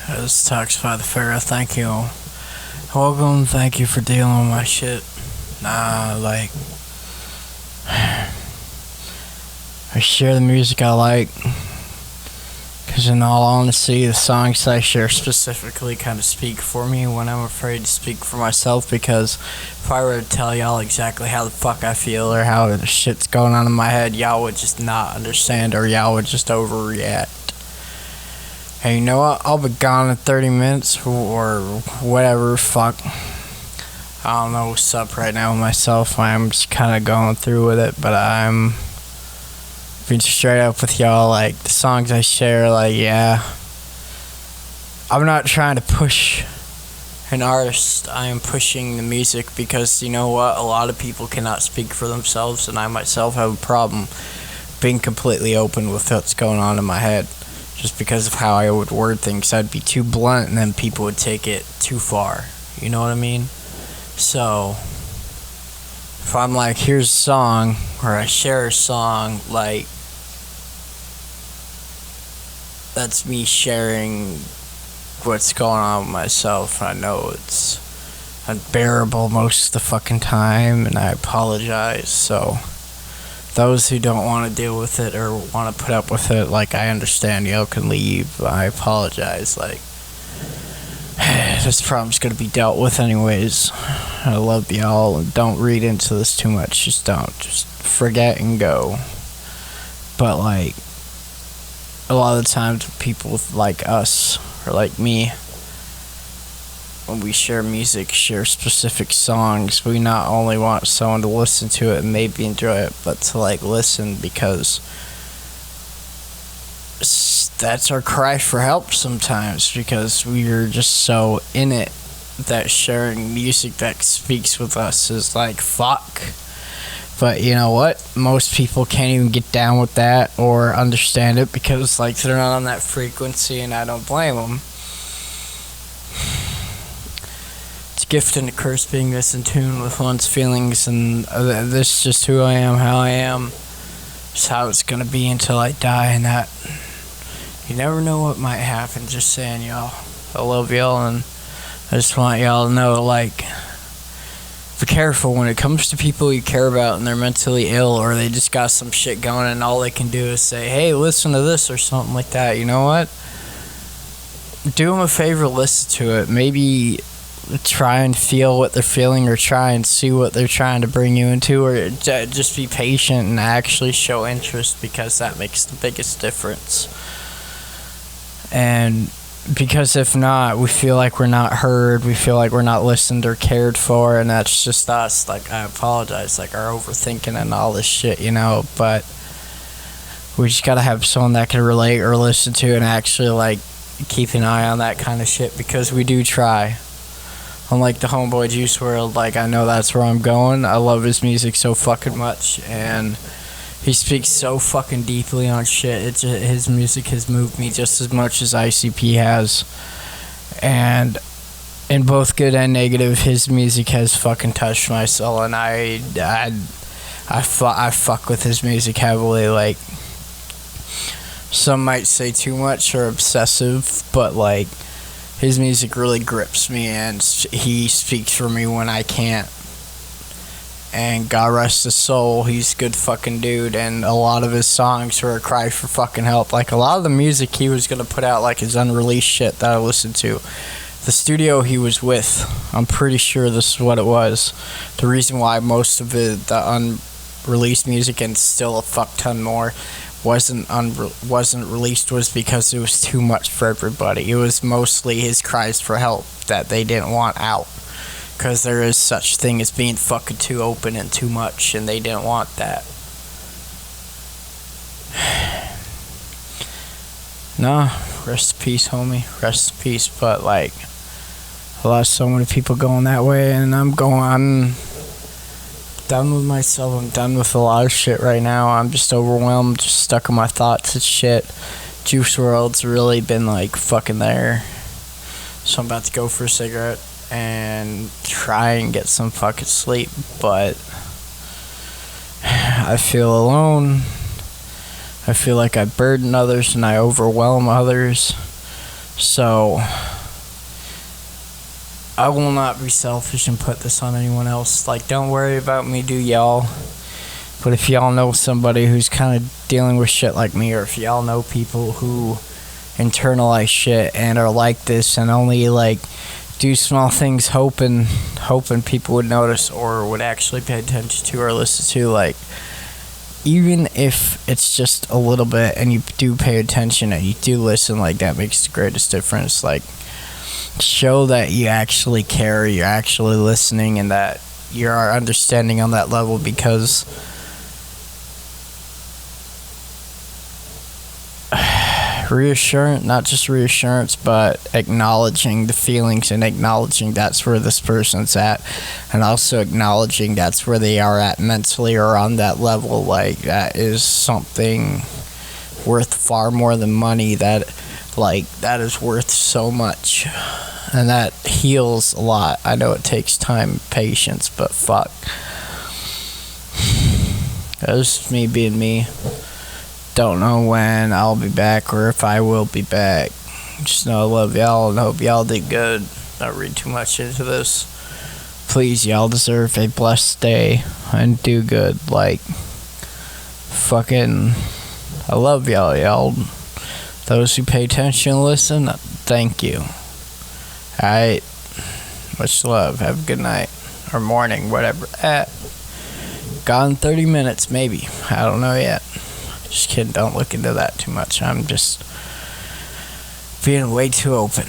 This talks by the Pharaoh. Thank you. Welcome. Thank you for dealing with my shit. I share the music I like. Because in all honesty, the songs I share specifically kind of speak for me when I'm afraid to speak for myself. Because if I were to tell y'all exactly how the fuck I feel or how the shit's going on in my head, y'all would just not understand or y'all would just overreact. Hey, you know what? I'll be gone in 30 minutes or whatever. Fuck. I don't know what's up right now with myself. I'm just kind of going through with it, but I'm being straight up with y'all. Like, the songs I share, like, yeah. I'm not trying to push an artist. I am pushing the music because, you know what? A lot of people cannot speak for themselves, and I myself have a problem being completely open with what's going on in my head. Just because of how I would word things, I'd be too blunt and then people would take it too far. You know what I mean? So, if I'm like, here's a song, or I share a song, like, that's me sharing what's going on with myself. I know it's unbearable most of the fucking time, and I apologize. So, those who don't want to deal with it or want to put up with it, like, I understand, y'all can leave. I apologize. Like, this problem's gonna be dealt with anyways. I love y'all, and don't read into this too much. Just don't. Just forget and go. But, like, a lot of the times people like us, or like me, when we share music, share specific songs, we not only want someone to listen to it and maybe enjoy it, but to, like, listen, because that's our cry for help sometimes, because we're just so in it that sharing music that speaks with us is like, fuck. But you know what? Most people can't even get down with that or understand it because, like, they're not on that frequency, and I don't blame them. It's a gift and a curse being this in tune with one's feelings, and this is just who I am, how I am. It's how it's gonna be until I die, and that you never know what might happen. Just saying, y'all. I love y'all, and I just want y'all to know, like, be careful when it comes to people you care about and they're mentally ill or they just got some shit going and all they can do is say, hey, listen to this or something like that. You know what? Do them a favor, listen to it. Maybe try and feel what they're feeling or try and see what they're trying to bring you into, or just be patient and actually show interest, because that makes the biggest difference. And because if not, we feel like we're not heard, we feel like we're not listened or cared for, and that's just us. Like, I apologize, like, our overthinking and all this shit, you know, but we just gotta have someone that can relate or listen to and actually, like, keep an eye on that kind of shit, because we do try. Unlike the homeboy Juice WRLD, like, I know that's where I'm going. I love his music so fucking much, and he speaks so fucking deeply on shit. His music has moved me just as much as ICP has. And in both good and negative, his music has fucking touched my soul. And I fuck with his music heavily. Like, some might say too much or obsessive, but, like, his music really grips me, and he speaks for me when I can't. And God rest his soul, he's a good fucking dude, and a lot of his songs were a cry for fucking help. Like, a lot of the music he was gonna put out, like his unreleased shit that I listened to, the studio he was with, I'm pretty sure this is what it was. The reason why most of the unreleased music, and still a fuck ton more, wasn't released was because it was too much for everybody. It was mostly his cries for help that they didn't want out. Because there is such thing as being fucking too open and too much, and they didn't want that. Nah, rest in peace, homie. Rest in peace. But, like, I lost so many people going that way, and I'm done with myself. I'm done with a lot of shit right now. I'm just overwhelmed, just stuck in my thoughts and shit. Juice WRLD's really been, like, fucking there. So I'm about to go for a cigarette and try and get some fucking sleep, but I feel alone. I feel like I burden others and I overwhelm others. So I will not be selfish and put this on anyone else. Like, don't worry about me, do y'all. But if y'all know somebody who's kind of dealing with shit like me, or if y'all know people who internalize shit and are like this and only like do small things hoping people would notice or would actually pay attention to or listen to, like, even if it's just a little bit and you do pay attention and you do listen, like, that makes the greatest difference. Like, show that you actually care, you're actually listening, and that you're understanding on that level, because reassurance, not just reassurance, but acknowledging the feelings and acknowledging that's where this person's at, and also acknowledging that's where they are at mentally or on that level, like, that is something worth far more than money. That is worth so much, and that heals a lot. I know it takes time and patience, but fuck, that's just me being me. Don't know when I'll be back or if I will be back. Just know I love y'all and hope y'all did good. Don't read too much into this. Please, y'all deserve a blessed day and do good. Like, fucking, I love y'all. Those who pay attention and listen, thank you. Alright, much love. Have a good night or morning, whatever. Gone 30 minutes, maybe. I don't know yet. Just kidding, don't look into that too much. I'm just being way too open.